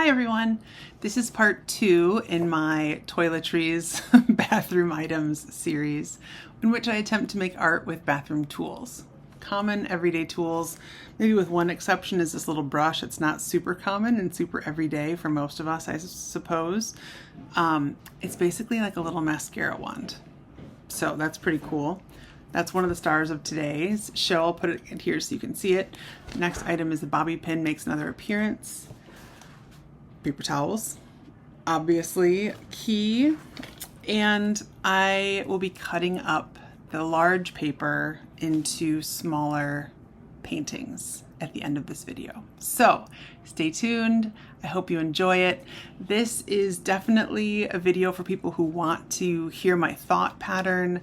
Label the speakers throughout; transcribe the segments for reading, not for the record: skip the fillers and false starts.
Speaker 1: Hi everyone, this is part 2 in my Toiletries bathroom items series in which I attempt to make art with bathroom tools. Common everyday tools, maybe with one exception is this little brush. It's not super common and super everyday for most of us, I suppose. It's basically like a little mascara wand. So that's pretty cool. That's one of the stars of today's show. I'll put it in here so you can see it. The next item is the bobby pin makes another appearance. Paper towels, obviously key, and I will be cutting up the large paper into smaller paintings at the end of this video. So stay tuned. I hope you enjoy it. This is definitely a video for people who want to hear my thought pattern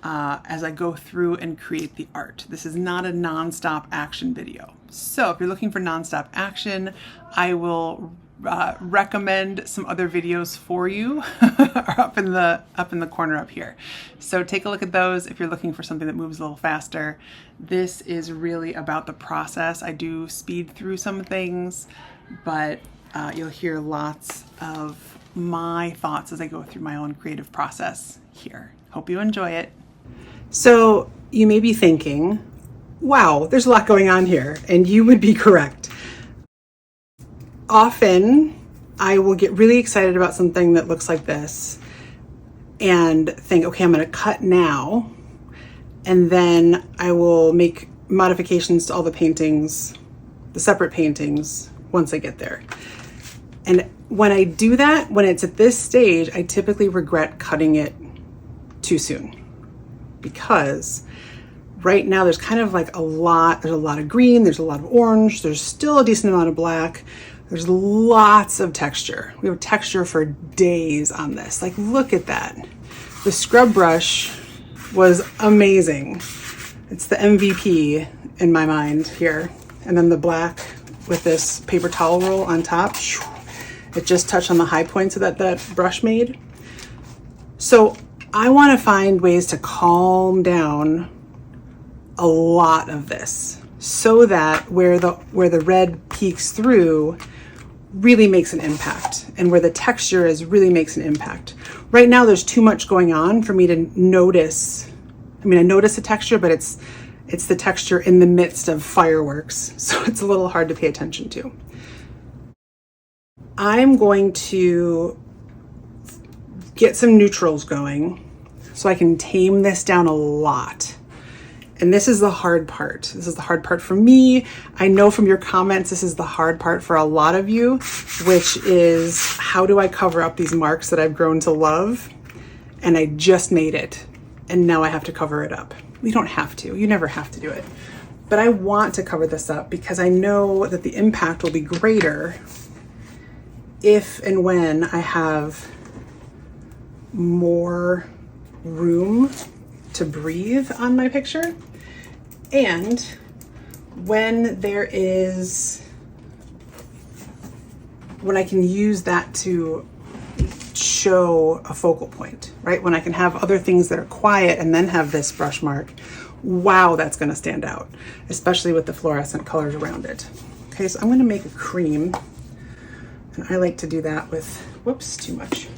Speaker 1: as I go through and create the art. This is not a non-stop action video. So if you're looking for non-stop action, I will recommend some other videos for you up in the corner up here. So take a look at those if you're looking for something that moves a little faster. This is really about the process. I do speed through some things, but you'll hear lots of my thoughts as I go through my own creative process here. Hope you enjoy it. So you may be thinking, wow, there's a lot going on here, and you would be correct. Often I will get really excited about something that looks like this and think, okay, I'm going to cut now, and then I will make modifications to all the paintings, the separate paintings, once I get there. And when I do that, when it's at this stage, I typically regret cutting it too soon, because right now there's kind of like there's a lot of green, there's a lot of orange, there's still a decent amount of black. There's lots of texture. We have texture for days on this. Like, look at that. The scrub brush was amazing. It's the MVP in my mind here. And then the black with this paper towel roll on top. It just touched on the high points that that brush made. So I want to find ways to calm down a lot of this so that where the red peeks through really makes an impact, and where the texture is really makes an impact. Right now there's too much going on for me to notice. I mean, I notice the texture, but it's the texture in the midst of fireworks, so it's a little hard to pay attention to. I'm going to get some neutrals going so I can tame this down a lot. And this is the hard part. This is the hard part for me. I know from your comments, this is the hard part for a lot of you, which is, how do I cover up these marks that I've grown to love? And I just made it, and now I have to cover it up. You don't have to, you never have to do it. But I want to cover this up because I know that the impact will be greater if and when I have more room to breathe on my picture, and when I can use that to show a focal point, right? When I can have other things that are quiet and then have this brush mark, wow, that's gonna stand out, especially with the fluorescent colors around it. Okay, so I'm gonna make a cream, and I like to do that with, whoops, too much,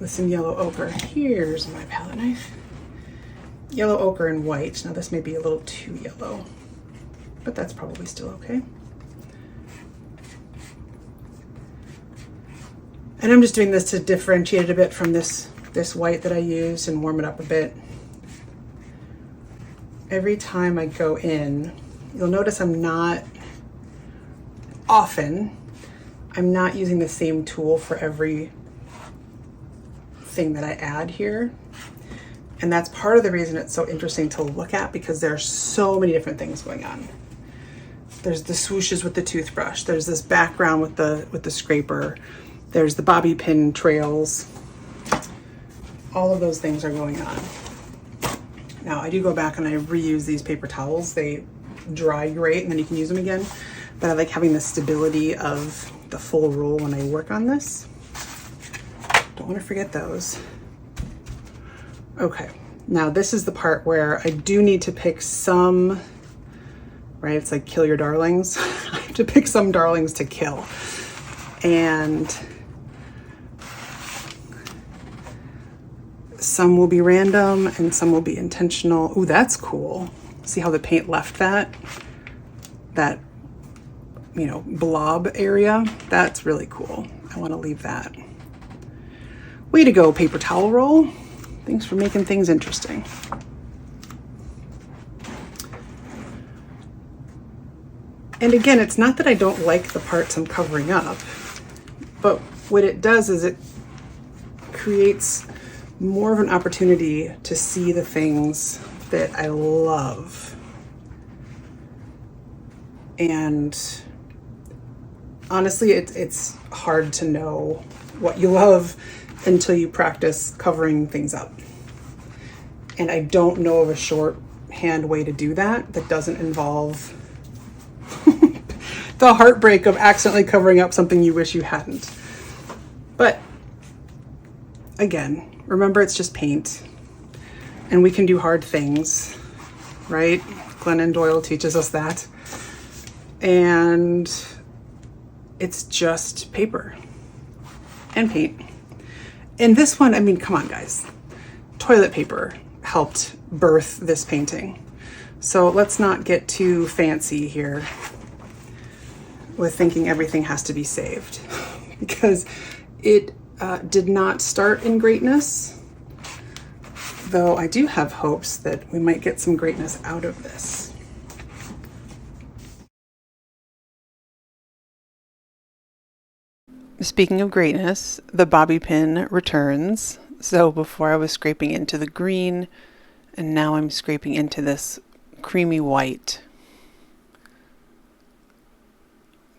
Speaker 1: with some yellow ochre. Here's my palette knife. Yellow ochre and white. Now this may be a little too yellow, but that's probably still okay. And I'm just doing this to differentiate it a bit from this white that I used and warm it up a bit. Every time I go in, you'll notice I'm not using the same tool for every thing that I add here. And that's part of the reason it's so interesting to look at, because there are so many different things going on. There's the swooshes with the toothbrush. There's this background with the scraper. There's the bobby pin trails. All of those things are going on. Now I do go back and I reuse these paper towels. They dry great and then you can use them again. But I like having the stability of the full roll when I work on this. Don't want to forget those. Okay, now this is the part where I do need to pick some, right? It's like kill your darlings. I have to pick some darlings to kill. and some will be random and some will be intentional. Ooh, that's cool. See how the paint left that, you know, blob area? That's really cool. I want to leave that. Way to go, paper towel roll. Thanks for making things interesting. And again, it's not that I don't like the parts I'm covering up, but what it does is it creates more of an opportunity to see the things that I love. And honestly, it's hard to know what you love until you practice covering things up. And I don't know of a shorthand way to do that doesn't involve the heartbreak of accidentally covering up something you wish you hadn't. But again, remember, it's just paint and we can do hard things, right? Glennon Doyle teaches us that. And it's just paper and paint. And this one, I mean, come on guys, toilet paper helped birth this painting. So let's not get too fancy here with thinking everything has to be saved, because it did not start in greatness, though I do have hopes that we might get some greatness out of this. Speaking of greatness, the bobby pin returns. So before I was scraping into the green, and now I'm scraping into this creamy white.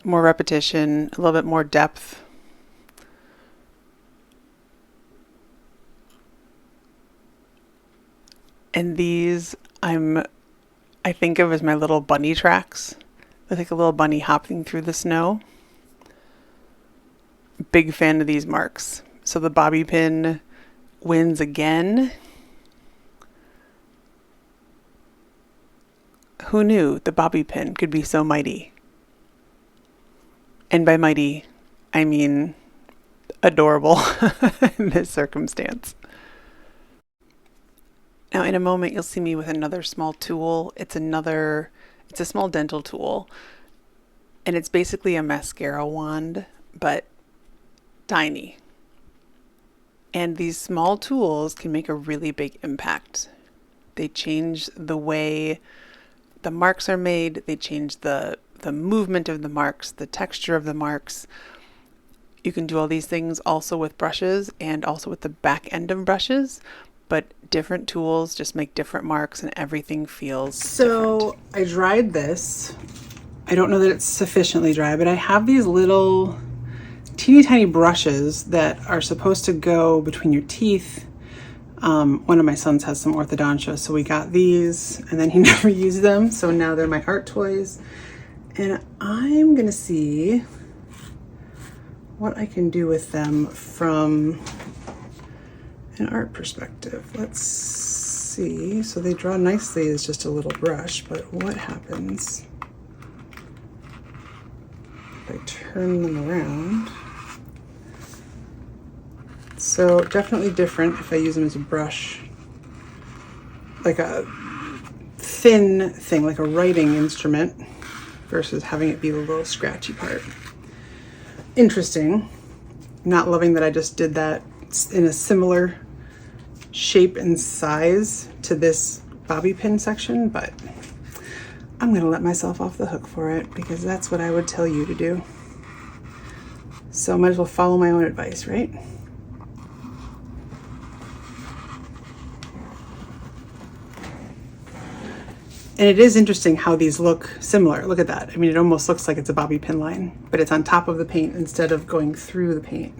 Speaker 1: More repetition, a little bit more depth. And these I think of as my little bunny tracks. They're like a little bunny hopping through the snow. Big fan of these marks. So the bobby pin wins again. Who knew the bobby pin could be so mighty? And by mighty, I mean adorable in this circumstance. Now in a moment, you'll see me with another small tool. It's a small dental tool, and it's basically a mascara wand, but tiny. And these small tools can make a really big impact. They change the way the marks are made. They change the movement of the marks, the texture of the marks. You can do all these things also with brushes and also with the back end of brushes, but different tools just make different marks and everything feels different. I dried this. I don't know that it's sufficiently dry, but I have these little teeny tiny brushes that are supposed to go between your teeth. One of my sons has some orthodontia, so we got these and then he never used them. So now they're my art toys. And I'm gonna see what I can do with them from an art perspective. Let's see. So they draw nicely as just a little brush, but what happens if I turn them around? So definitely different if I use them as a brush, like a thin thing, like a writing instrument, versus having it be the little scratchy part. Interesting. Not loving that I just did that in a similar shape and size to this bobby pin section, but I'm gonna let myself off the hook for it because that's what I would tell you to do. So I might as well follow my own advice, right? And it is interesting how these look similar. Look at that. I mean, it almost looks like it's a bobby pin line, but it's on top of the paint instead of going through the paint.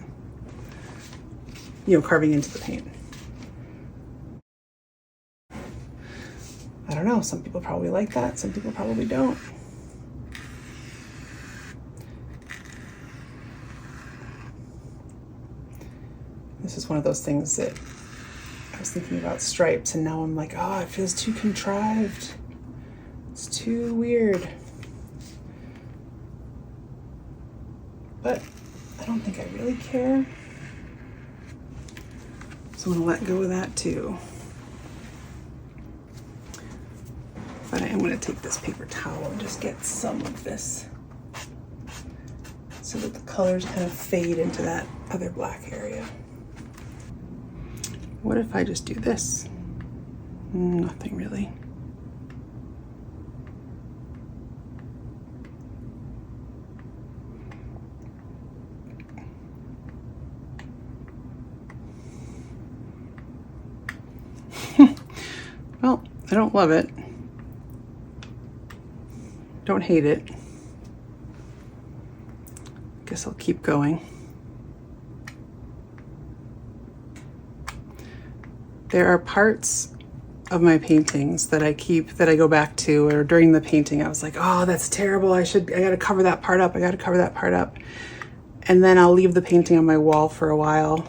Speaker 1: You know, carving into the paint. I don't know. Some people probably like that. Some people probably don't. This is one of those things that I was thinking about stripes, and now I'm like, oh, it feels too contrived. It's too weird. But don't think I really care. So I'm gonna let go of that too. But I am gonna take this paper towel and just get some of this so that the colors kind of fade into that other black area. What if I just do this? Nothing really. Well, I don't love it. Don't hate it. Guess I'll keep going. There are parts of my paintings that I go back to, or during the painting I was like, oh, that's terrible. I gotta cover that part up. I gotta cover that part up. And then I'll leave the painting on my wall for a while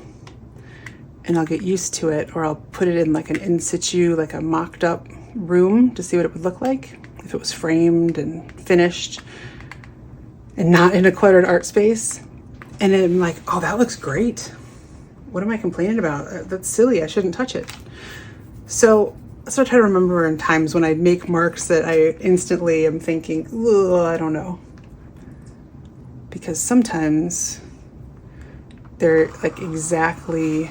Speaker 1: and I'll get used to it, or I'll put it in like an in situ, like a mocked up room to see what it would look like if it was framed and finished and not in a cluttered art space. And then I'm like, oh, that looks great. What am I complaining about? That's silly, I shouldn't touch it. So I try to remember in times when I make marks that I instantly am thinking, ugh, I don't know. Because sometimes they're like exactly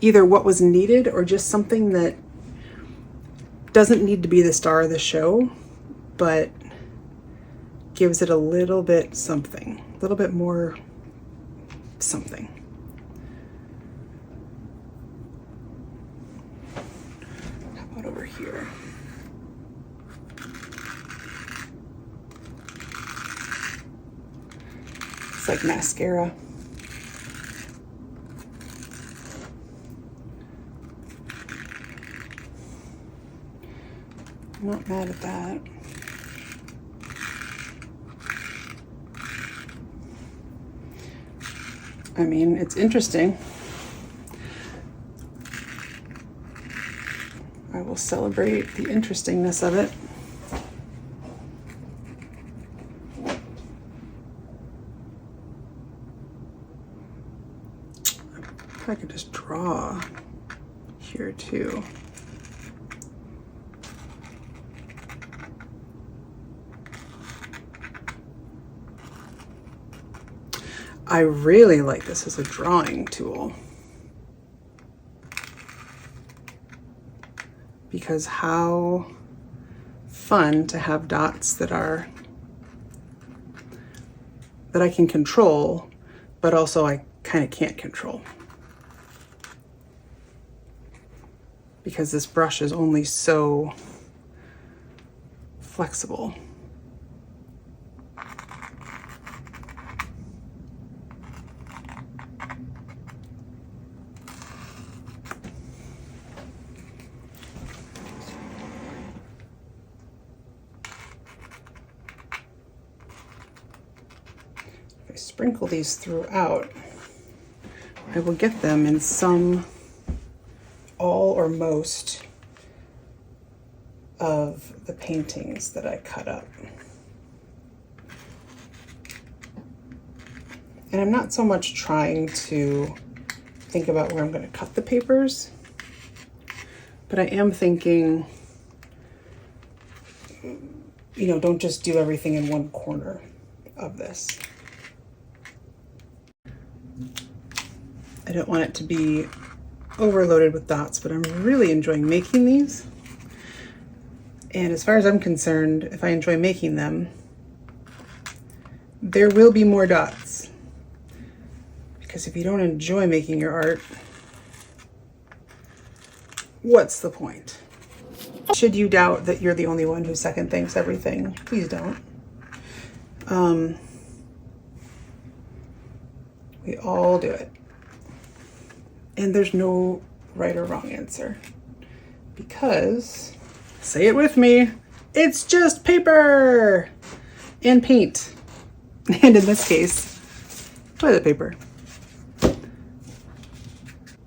Speaker 1: either what was needed or just something that doesn't need to be the star of the show, but gives it a little bit something, a little bit more something. How about over here? It's like mascara. I'm not mad at that. I mean, it's interesting. I will celebrate the interestingness of it. If I could just draw here too. I really like this as a drawing tool because how fun to have dots that I can control, but also I kind of can't control because this brush is only so flexible. Sprinkle these throughout, I will get them in some, all or most of the paintings that I cut up. And I'm not so much trying to think about where I'm going to cut the papers, but I am thinking, you know, don't just do everything in one corner of this. I don't want it to be overloaded with dots, but I'm really enjoying making these. And as far as I'm concerned, if I enjoy making them, there will be more dots. Because if you don't enjoy making your art, what's the point? Should you doubt that you're the only one who second thinks everything, please don't. We all do it. And there's no right or wrong answer because, say it with me, it's just paper and paint. And in this case, toilet paper.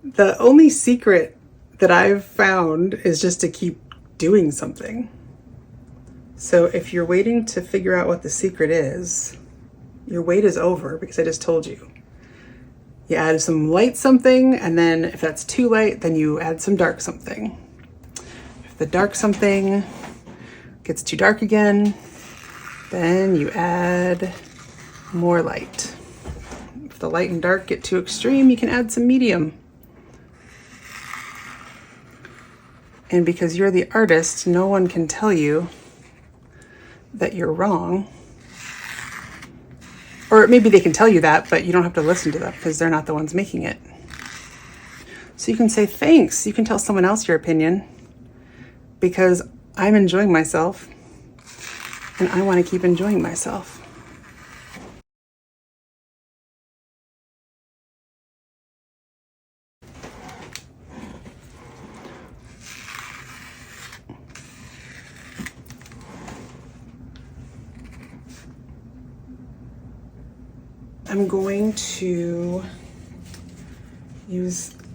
Speaker 1: The only secret that I've found is just to keep doing something. So if you're waiting to figure out what the secret is, your wait is over because I just told you. You add some light something, and then if that's too light, then you add some dark something. If the dark something gets too dark again, then you add more light. If the light and dark get too extreme, you can add some medium. And because you're the artist, no one can tell you that you're wrong. Or maybe they can tell you that, but you don't have to listen to them because they're not the ones making it. So you can say thanks. You can tell someone else your opinion because I'm enjoying myself and I want to keep enjoying myself. I'm going to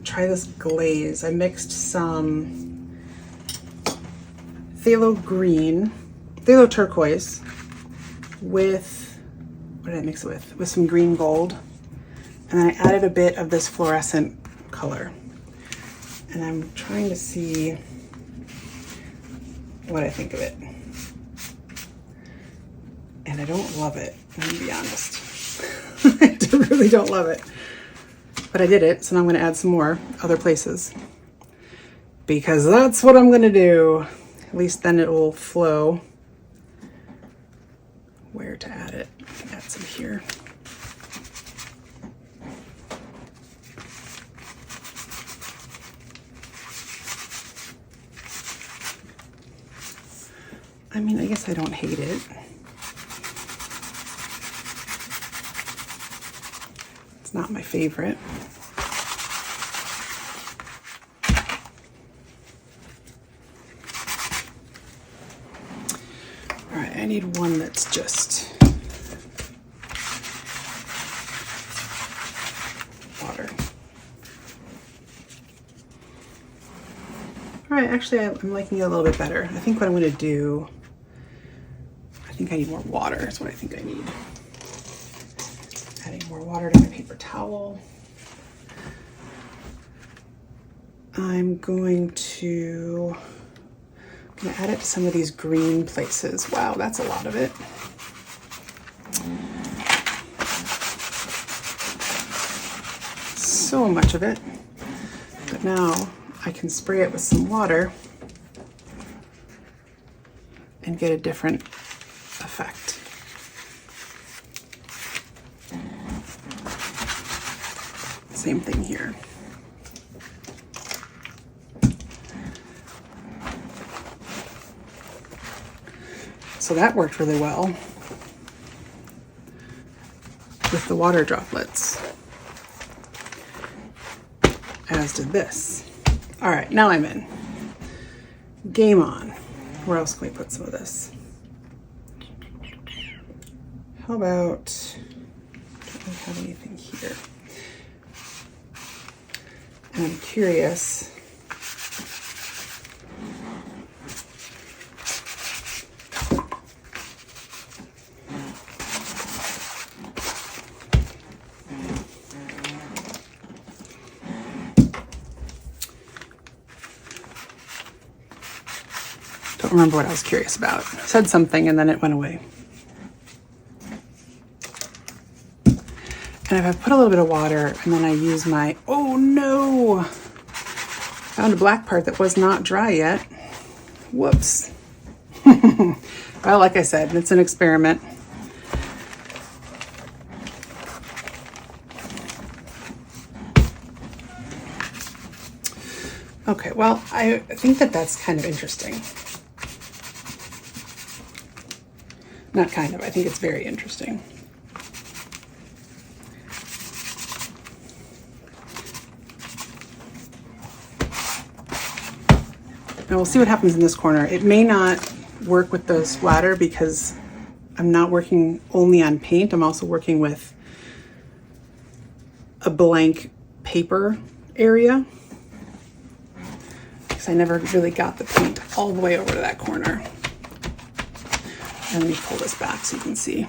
Speaker 1: try this glaze. I mixed some phthalo turquoise with, what did I mix it with? With some green gold. And then I added a bit of this fluorescent color. And I'm trying to see what I think of it. And I don't love it, I'm gonna be honest. I really don't love it. But I did it, so now I'm gonna add some more other places. Because that's what I'm gonna do. At least then it will flow. Where to add it? Add some here. I mean, I guess I don't hate it. It's not my favorite. All right, I need one that's just water. All right, actually I'm liking it a little bit better. I think what I'm gonna do, I think I need more water, is what I think I need. Adding more water to my paper towel. I'm gonna add it to some of these green places. Wow, that's a lot of it. So much of it. But now I can spray it with some water and get a different effect. Same thing here. So that worked really well with the water droplets, as did this. All right, now I'm in. Game on. Where else can we put some of this? How about, don't we have anything here? And I'm curious. Don't remember what I was curious about. I said something and then it went away. And if I put a little bit of water and then I use my, oh no, found a black part that was not dry yet. Whoops. Well, like I said, it's an experiment. Okay, well, I think that that's kind of interesting. Not kind of, I think it's very interesting. Now we'll see what happens in this corner. It may not work with the splatter because I'm not working only on paint. I'm also working with a blank paper area because I never really got the paint all the way over to that corner. And let me pull this back so you can see.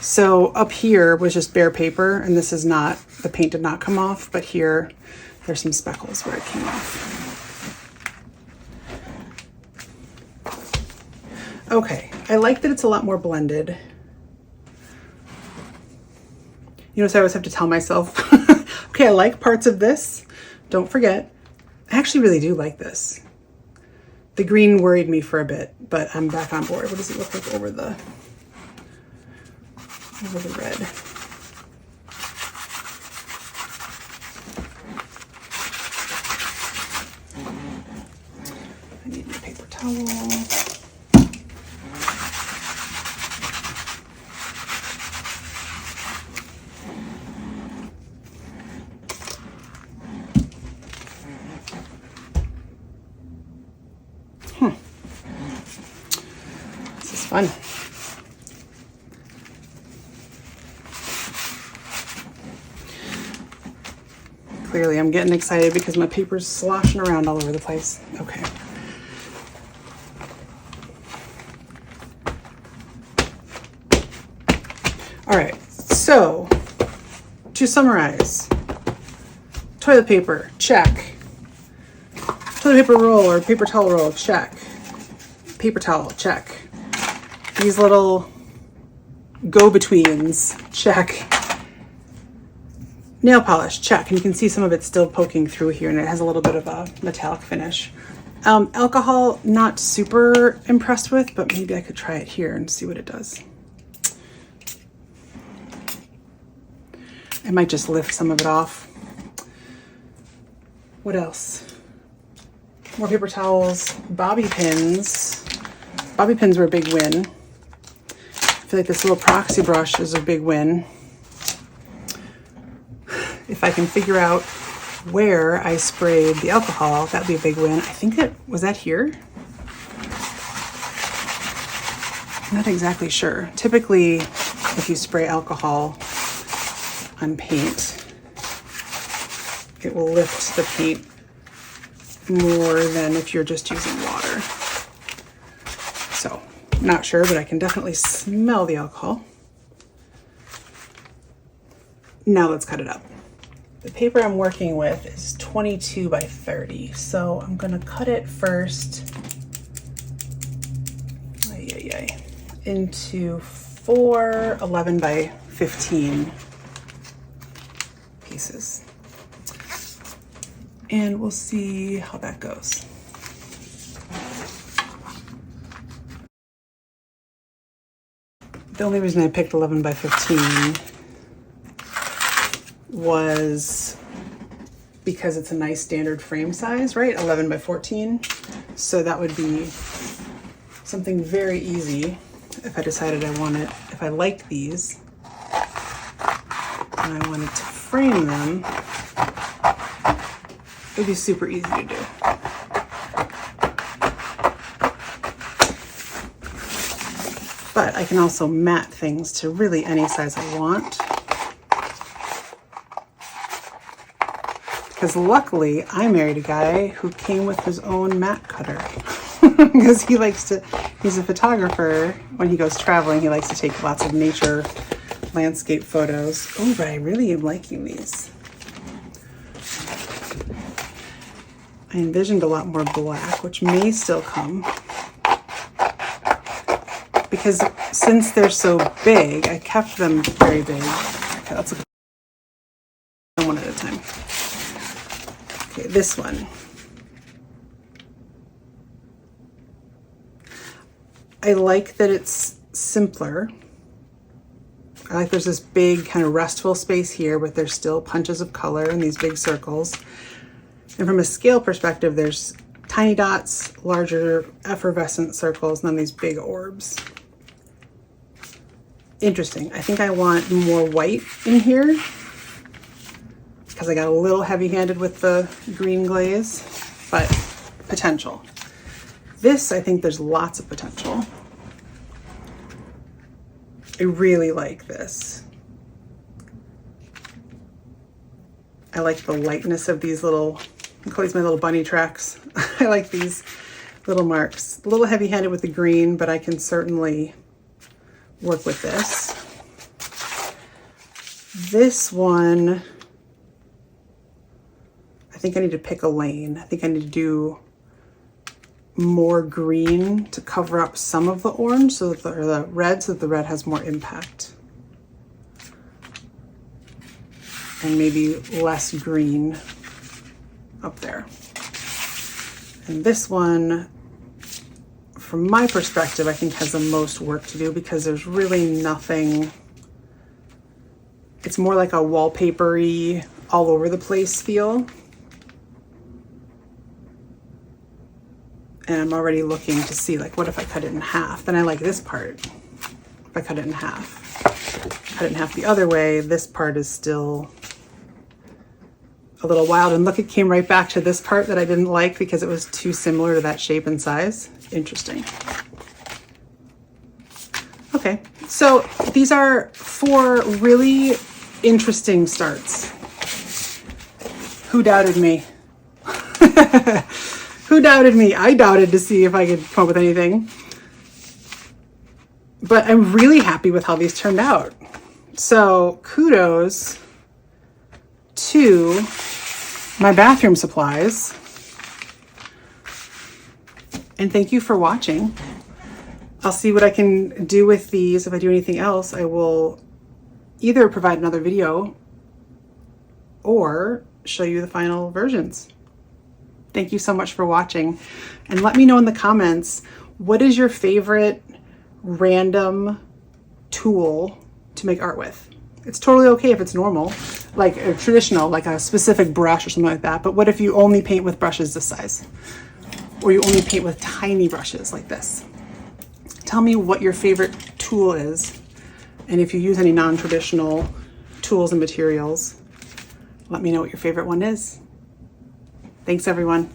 Speaker 1: So up here was just bare paper, and this is not, the paint did not come off, but here there's some speckles where it came off. Okay, I like that it's a lot more blended. You notice I always have to tell myself, okay, I like parts of this. Don't forget, I actually really do like this. The green worried me for a bit, but I'm back on board. What does it look like over the red? I need my paper towel. This is fun. Clearly I'm getting excited because my paper's sloshing around all over the place. Okay. All right, so to summarize, toilet paper, check. Toilet paper roll or paper towel roll, check. Paper towel, check. These little go-betweens, check. Nail polish, check. And you can see some of it still poking through here, and it has a little bit of a metallic finish. Alcohol, not super impressed with, but maybe I could try it here and see what it does. I might just lift some of it off. What else? More paper towels, bobby pins. Bobby pins were a big win. I feel like this little proxy brush is a big win. If I can figure out where I sprayed the alcohol, that'd be a big win. I think was that here? I'm not exactly sure. Typically, if you spray alcohol on paint, it will lift the paint more than if you're just using water. So, not sure, but I can definitely smell the alcohol. Now let's cut it up. The paper I'm working with is 22 by 30, so I'm gonna cut it first into 4 11 by 15 pieces. And we'll see how that goes. The only reason I picked 11 by 15 was because it's a nice standard frame size, right? 11 by 14. So that would be something very easy if I decided if I liked these and I wanted to frame them, it would be super easy to do. But I can also mat things to really any size I want. Because luckily I married a guy who came with his own mat cutter. Because he's a photographer. When he goes traveling, he likes to take lots of nature landscape photos. Oh, but I really am liking these. I envisioned a lot more black, which may still come. Because since they're so big, I kept them very big. Okay, let's look at them one at a time. Okay, this one. I like that it's simpler. I like there's this big kind of restful space here, but there's still punches of color in these big circles. And from a scale perspective, there's tiny dots, larger effervescent circles, and then these big orbs. Interesting. I think I want more white in here because I got a little heavy-handed with the green glaze, but potential. This, I think there's lots of potential. I really like this. I like the lightness of these little, I call these my little bunny tracks. I like these little marks. A little heavy-handed with the green, but I can certainly work with this. This one, I think I need to pick a lane. I think I need to do more green to cover up some of the orange, so that the red, so that the red has more impact. And maybe less green up there. And this one, from my perspective, I think has the most work to do because there's really nothing. It's more like a wallpapery, all over the place feel. And I'm already looking to see, like, what if I cut it in half? Then I like this part. If I cut it in half. Cut it in half the other way, this part is still a little wild. And look, it came right back to this part that I didn't like because it was too similar to that shape and size. Interesting. Okay, so these are 4 really interesting starts. Who doubted me? Who doubted me? I doubted to see if I could come up with anything. But I'm really happy with how these turned out. So kudos to my bathroom supplies. And thank you for watching. I'll see what I can do with these. If I do anything else, I will either provide another video or show you the final versions. Thank you so much for watching. And let me know in the comments, what is your favorite random tool to make art with? It's totally okay if it's normal, like a traditional, like a specific brush or something like that. But what if you only paint with brushes this size? Or you only paint with tiny brushes like this? Tell me what your favorite tool is. And if you use any non-traditional tools and materials, let me know what your favorite one is. Thanks, everyone.